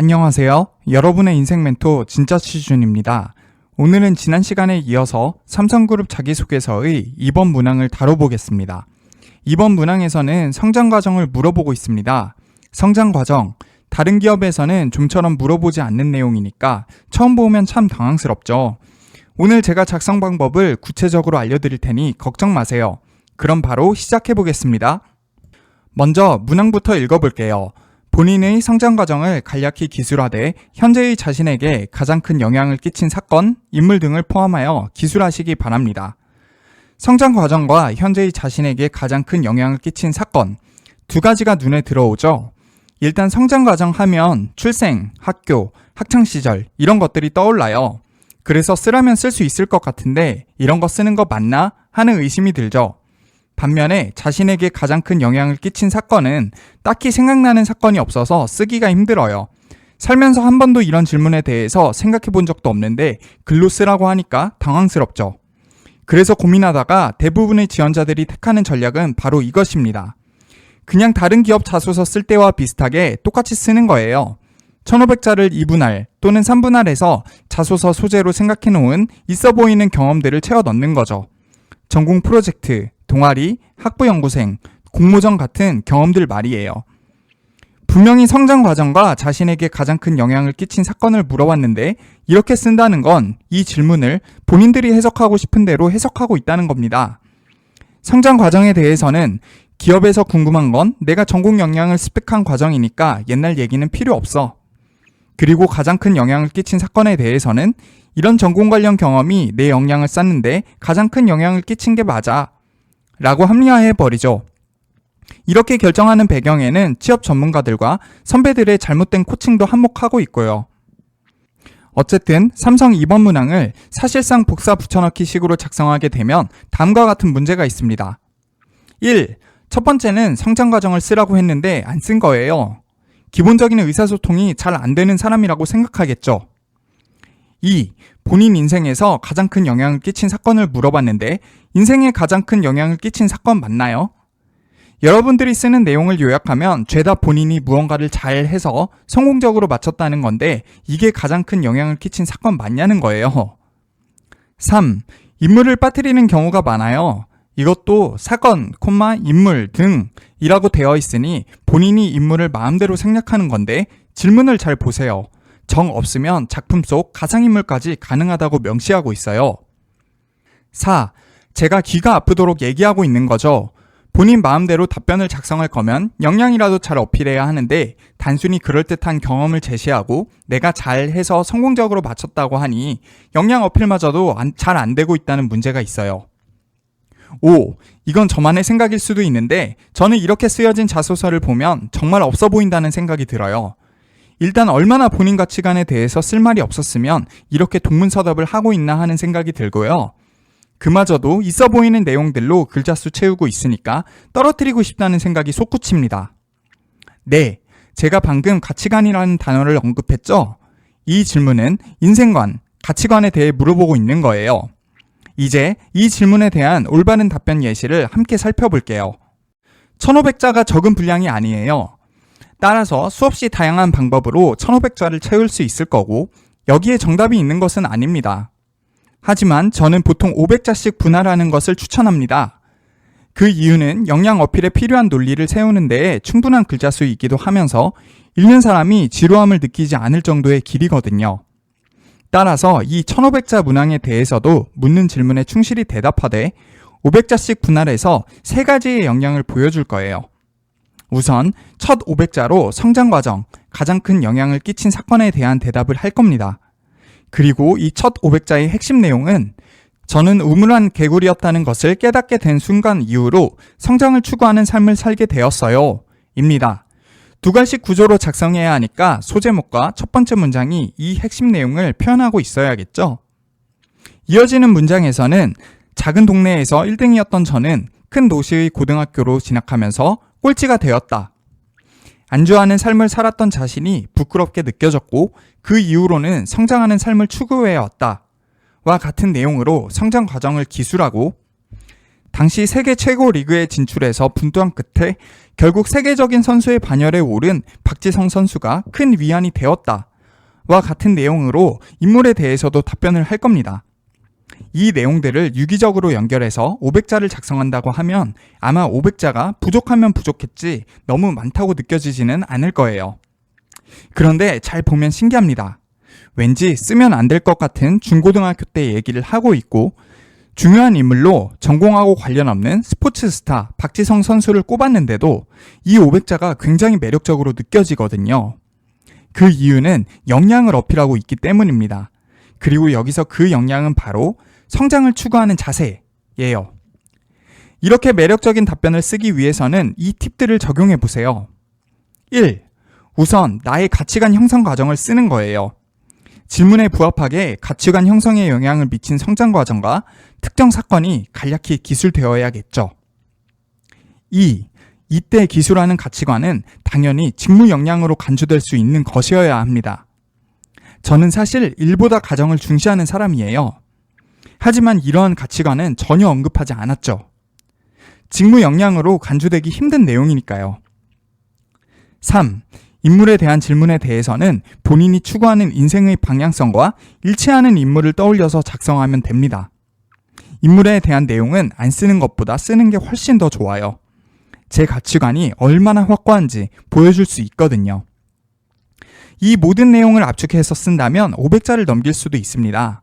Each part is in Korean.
안녕하세요. 여러분의 인생 멘토 진짜 취준입니다. 오늘은 지난 시간에 이어서 삼성그룹 자기소개서의 2번 문항을 다뤄보겠습니다. 이번 문항에서는 성장 과정을 물어보고 있습니다. 성장 과정, 다른 기업에서는 좀처럼 물어보지 않는 내용이니까 처음 보면 참 당황스럽죠. 오늘 제가 작성 방법을 구체적으로 알려드릴 테니 걱정 마세요. 그럼 바로 시작해보겠습니다. 먼저 문항부터 읽어볼게요. 본인의 성장 과정을 간략히 기술화돼 현재의 자신에게 가장 큰 영향을 끼친 사건, 인물 등을 포함하여 기술하시기 바랍니다. 성장 과정과 현재의 자신에게 가장 큰 영향을 끼친 사건, 두 가지가 눈에 들어오죠. 일단 성장 과정 하면 출생, 학교, 학창시절 이런 것들이 떠올라요. 그래서 쓰라면 쓸 수 있을 것 같은데 이런 거 쓰는 거 맞나? 하는 의심이 들죠. 반면에 자신에게 가장 큰 영향을 끼친 사건은 딱히 생각나는 사건이 없어서 쓰기가 힘들어요. 살면서 한 번도 이런 질문에 대해서 생각해 본 적도 없는데 글로 쓰라고 하니까 당황스럽죠. 그래서 고민하다가 대부분의 지원자들이 택하는 전략은 바로 이것입니다. 그냥 다른 기업 자소서 쓸 때와 비슷하게 똑같이 쓰는 거예요. 1500자를 2분할 또는 3분할해서 자소서 소재로 생각해 놓은 있어 보이는 경험들을 채워 넣는 거죠. 전공 프로젝트, 동아리, 학부연구생, 공모전 같은 경험들 말이에요. 분명히 성장 과정과 자신에게 가장 큰 영향을 끼친 사건을 물어봤는데 이렇게 쓴다는 건 이 질문을 본인들이 해석하고 싶은 대로 해석하고 있다는 겁니다. 성장 과정에 대해서는 기업에서 궁금한 건 내가 전공 역량을 습득한 과정이니까 옛날 얘기는 필요 없어. 그리고 가장 큰 영향을 끼친 사건에 대해서는 이런 전공 관련 경험이 내 역량을 쌓는데 가장 큰 영향을 끼친 게 맞아 라고 합리화해버리죠. 이렇게 결정하는 배경에는 취업 전문가들과 선배들의 잘못된 코칭도 한몫하고 있고요. 어쨌든 삼성 2번 문항을 사실상 복사 붙여넣기 식으로 작성하게 되면 다음과 같은 문제가 있습니다. 1. 첫 번째는 성장 과정을 쓰라고 했는데 안 쓴 거예요. 기본적인 의사소통이 잘 안 되는 사람이라고 생각하겠죠. 2. 본인 인생에서 가장 큰 영향을 끼친 사건을 물어봤는데 인생에 가장 큰 영향을 끼친 사건 맞나요? 여러분들이 쓰는 내용을 요약하면 죄다 본인이 무언가를 잘 해서 성공적으로 마쳤다는 건데 이게 가장 큰 영향을 끼친 사건 맞냐는 거예요. 3. 인물을 빠뜨리는 경우가 많아요. 이것도 사건, 인물 등이라고 되어 있으니 본인이 인물을 마음대로 생략하는 건데 질문을 잘 보세요. 정 없으면 작품 속 가상인물까지 가능하다고 명시하고 있어요. 4. 제가 귀가 아프도록 얘기하고 있는 거죠. 본인 마음대로 답변을 작성할 거면 역량이라도 잘 어필해야 하는데 단순히 그럴듯한 경험을 제시하고 내가 잘해서 성공적으로 마쳤다고 하니 역량 어필마저도 잘 안 되고 있다는 문제가 있어요. 5. 이건 저만의 생각일 수도 있는데 저는 이렇게 쓰여진 자소서를 보면 정말 없어 보인다는 생각이 들어요. 일단 얼마나 본인 가치관에 대해서 쓸 말이 없었으면 이렇게 동문서답을 하고 있나 하는 생각이 들고요. 그마저도 있어 보이는 내용들로 글자수 채우고 있으니까 떨어뜨리고 싶다는 생각이 솟구칩니다. 네, 제가 방금 가치관이라는 단어를 언급했죠? 이 질문은 인생관, 가치관에 대해 물어보고 있는 거예요. 이제 이 질문에 대한 올바른 답변 예시를 함께 살펴볼게요. 1500자가 적은 분량이 아니에요. 따라서 수없이 다양한 방법으로 1500자를 채울 수 있을 거고 여기에 정답이 있는 것은 아닙니다. 하지만 저는 보통 500자씩 분할하는 것을 추천합니다. 그 이유는 역량 어필에 필요한 논리를 세우는 데에 충분한 글자수이기도 하면서 읽는 사람이 지루함을 느끼지 않을 정도의 길이거든요. 따라서 이 1500자 문항에 대해서도 묻는 질문에 충실히 대답하되 500자씩 분할해서 3가지의 역량을 보여줄 거예요. 우선 첫 500자로 성장 과정, 가장 큰 영향을 끼친 사건에 대한 대답을 할 겁니다. 그리고 이 첫 500자의 핵심 내용은 저는 우물한 개구리였다는 것을 깨닫게 된 순간 이후로 성장을 추구하는 삶을 살게 되었어요. 입니다. 두 갈씩 구조로 작성해야 하니까 소제목과 첫 번째 문장이 이 핵심 내용을 표현하고 있어야겠죠. 이어지는 문장에서는 작은 동네에서 1등이었던 저는 큰 도시의 고등학교로 진학하면서 꼴찌가 되었다. 안주하는 삶을 살았던 자신이 부끄럽게 느껴졌고 그 이후로는 성장하는 삶을 추구해왔다. 와 같은 내용으로 성장 과정을 기술하고 당시 세계 최고 리그에 진출해서 분투한 끝에 결국 세계적인 선수의 반열에 오른 박지성 선수가 큰 위안이 되었다와 같은 내용으로 인물에 대해서도 답변을 할 겁니다. 이 내용들을 유기적으로 연결해서 500자를 작성한다고 하면 아마 500자가 부족하면 부족했지 너무 많다고 느껴지지는 않을 거예요. 그런데 잘 보면 신기합니다. 왠지 쓰면 안 될 것 같은 중고등학교 때 얘기를 하고 있고 중요한 인물로 전공하고 관련 없는 스포츠 스타 박지성 선수를 꼽았는데도 이 500자가 굉장히 매력적으로 느껴지거든요. 그 이유는 역량을 어필하고 있기 때문입니다. 그리고 여기서 그 역량은 바로 성장을 추구하는 자세예요. 이렇게 매력적인 답변을 쓰기 위해서는 이 팁들을 적용해 보세요. 1. 우선 나의 가치관 형성 과정을 쓰는 거예요. 질문에 부합하게 가치관 형성에 영향을 미친 성장 과정과 특정 사건이 간략히 기술되어야겠죠. 2. 이때 기술하는 가치관은 당연히 직무 역량으로 간주될 수 있는 것이어야 합니다. 저는 사실 일보다 가정을 중시하는 사람이에요. 하지만 이러한 가치관은 전혀 언급하지 않았죠. 직무 역량으로 간주되기 힘든 내용이니까요. 3. 인물에 대한 질문에 대해서는 본인이 추구하는 인생의 방향성과 일치하는 인물을 떠올려서 작성하면 됩니다. 인물에 대한 내용은 안 쓰는 것보다 쓰는 게 훨씬 더 좋아요. 제 가치관이 얼마나 확고한지 보여줄 수 있거든요. 이 모든 내용을 압축해서 쓴다면 500자를 넘길 수도 있습니다.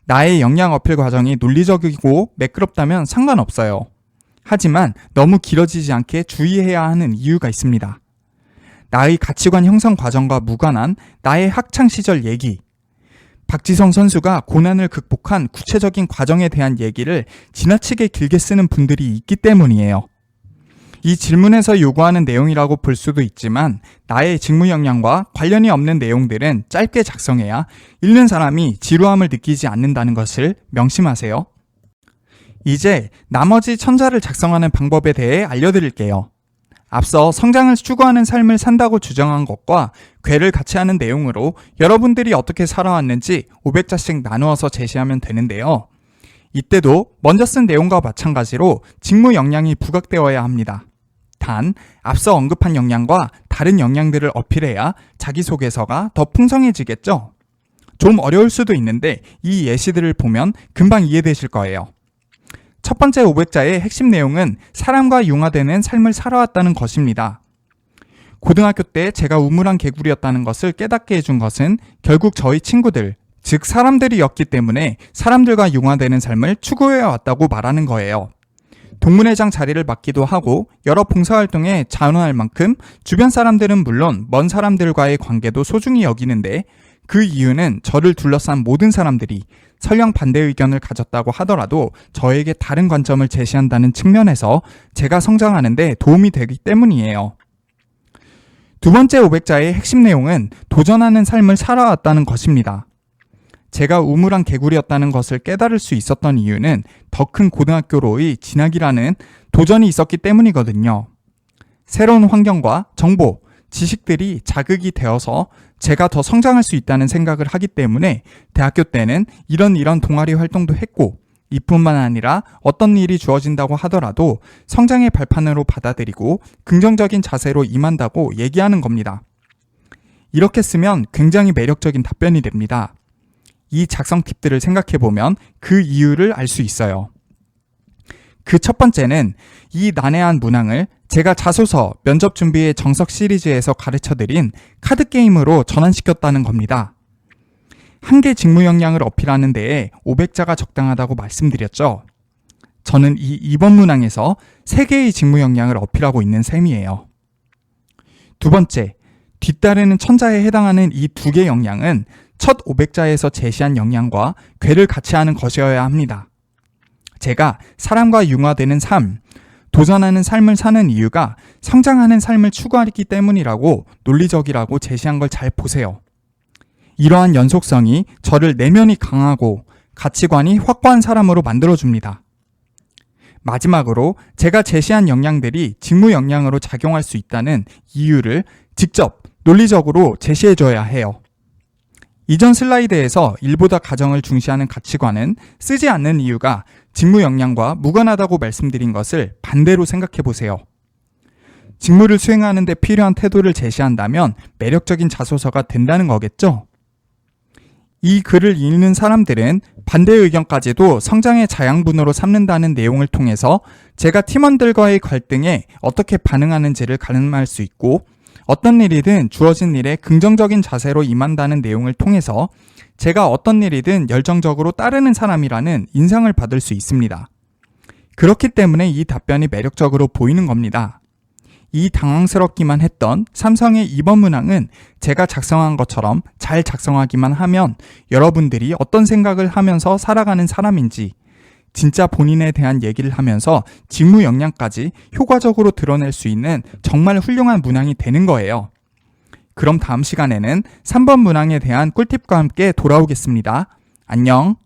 나의 역량 어필 과정이 논리적이고 매끄럽다면 상관없어요. 하지만 너무 길어지지 않게 주의해야 하는 이유가 있습니다. 나의 가치관 형성 과정과 무관한 나의 학창시절 얘기, 박지성 선수가 고난을 극복한 구체적인 과정에 대한 얘기를 지나치게 길게 쓰는 분들이 있기 때문이에요. 이 질문에서 요구하는 내용이라고 볼 수도 있지만 나의 직무 역량과 관련이 없는 내용들은 짧게 작성해야 읽는 사람이 지루함을 느끼지 않는다는 것을 명심하세요. 이제 나머지 1000자를 작성하는 방법에 대해 알려드릴게요. 앞서 성장을 추구하는 삶을 산다고 주장한 것과 궤를 같이 하는 내용으로 여러분들이 어떻게 살아왔는지 500자씩 나누어서 제시하면 되는데요. 이때도 먼저 쓴 내용과 마찬가지로 직무 역량이 부각되어야 합니다. 단, 앞서 언급한 역량과 다른 역량들을 어필해야 자기소개서가 더 풍성해지겠죠? 좀 어려울 수도 있는데 이 예시들을 보면 금방 이해되실 거예요. 첫 번째 500자의 핵심 내용은 사람과 융화되는 삶을 살아왔다는 것입니다. 고등학교 때 제가 우물안 개구리였다는 것을 깨닫게 해준 것은 결국 저희 친구들, 즉 사람들이었기 때문에 사람들과 융화되는 삶을 추구해왔다고 말하는 거예요. 동문회장 자리를 맡기도 하고 여러 봉사활동에 자원할 만큼 주변 사람들은 물론 먼 사람들과의 관계도 소중히 여기는데 그 이유는 저를 둘러싼 모든 사람들이 설령 반대 의견을 가졌다고 하더라도 저에게 다른 관점을 제시한다는 측면에서 제가 성장하는 데 도움이 되기 때문이에요. 두 번째 500자의 핵심 내용은 도전하는 삶을 살아왔다는 것입니다. 제가 우물안 개구리였다는 것을 깨달을 수 있었던 이유는 더 큰 고등학교로의 진학이라는 도전이 있었기 때문이거든요. 새로운 환경과 정보, 지식들이 자극이 되어서 제가 더 성장할 수 있다는 생각을 하기 때문에 대학교 때는 이런 동아리 활동도 했고 이뿐만 아니라 어떤 일이 주어진다고 하더라도 성장의 발판으로 받아들이고 긍정적인 자세로 임한다고 얘기하는 겁니다. 이렇게 쓰면 굉장히 매력적인 답변이 됩니다. 이 작성 팁들을 생각해보면 그 이유를 알 수 있어요. 그 첫 번째는 이 난해한 문항을 제가 자소서, 면접 준비의 정석 시리즈에서 가르쳐드린 카드게임으로 전환시켰다는 겁니다. 한계 직무 역량을 어필하는 데에 500자가 적당하다고 말씀드렸죠. 저는 이 2번 문항에서 3개의 직무 역량을 어필하고 있는 셈이에요. 두 번째, 뒤따르는 1000자에 해당하는 이 2개 역량은 첫 500자에서 제시한 역량과 궤를 같이 하는 것이어야 합니다. 제가 사람과 융화되는 삶, 도전하는 삶을 사는 이유가 성장하는 삶을 추구하기 때문이라고 논리적이라고 제시한 걸 잘 보세요. 이러한 연속성이 저를 내면이 강하고 가치관이 확고한 사람으로 만들어줍니다. 마지막으로 제가 제시한 역량들이 직무 역량으로 작용할 수 있다는 이유를 직접 논리적으로 제시해줘야 해요. 이전 슬라이드에서 일보다 가정을 중시하는 가치관은 쓰지 않는 이유가 직무 역량과 무관하다고 말씀드린 것을 반대로 생각해 보세요. 직무를 수행하는 데 필요한 태도를 제시한다면 매력적인 자소서가 된다는 거겠죠? 이 글을 읽는 사람들은 반대 의견까지도 성장의 자양분으로 삼는다는 내용을 통해서 제가 팀원들과의 갈등에 어떻게 반응하는지를 가늠할 수 있고, 어떤 일이든 주어진 일에 긍정적인 자세로 임한다는 내용을 통해서 제가 어떤 일이든 열정적으로 따르는 사람이라는 인상을 받을 수 있습니다. 그렇기 때문에 이 답변이 매력적으로 보이는 겁니다. 이 당황스럽기만 했던 삼성의 2번 문항은 제가 작성한 것처럼 잘 작성하기만 하면 여러분들이 어떤 생각을 하면서 살아가는 사람인지, 진짜 본인에 대한 얘기를 하면서 직무 역량까지 효과적으로 드러낼 수 있는 정말 훌륭한 문항이 되는 거예요. 그럼 다음 시간에는 3번 문항에 대한 꿀팁과 함께 돌아오겠습니다. 안녕.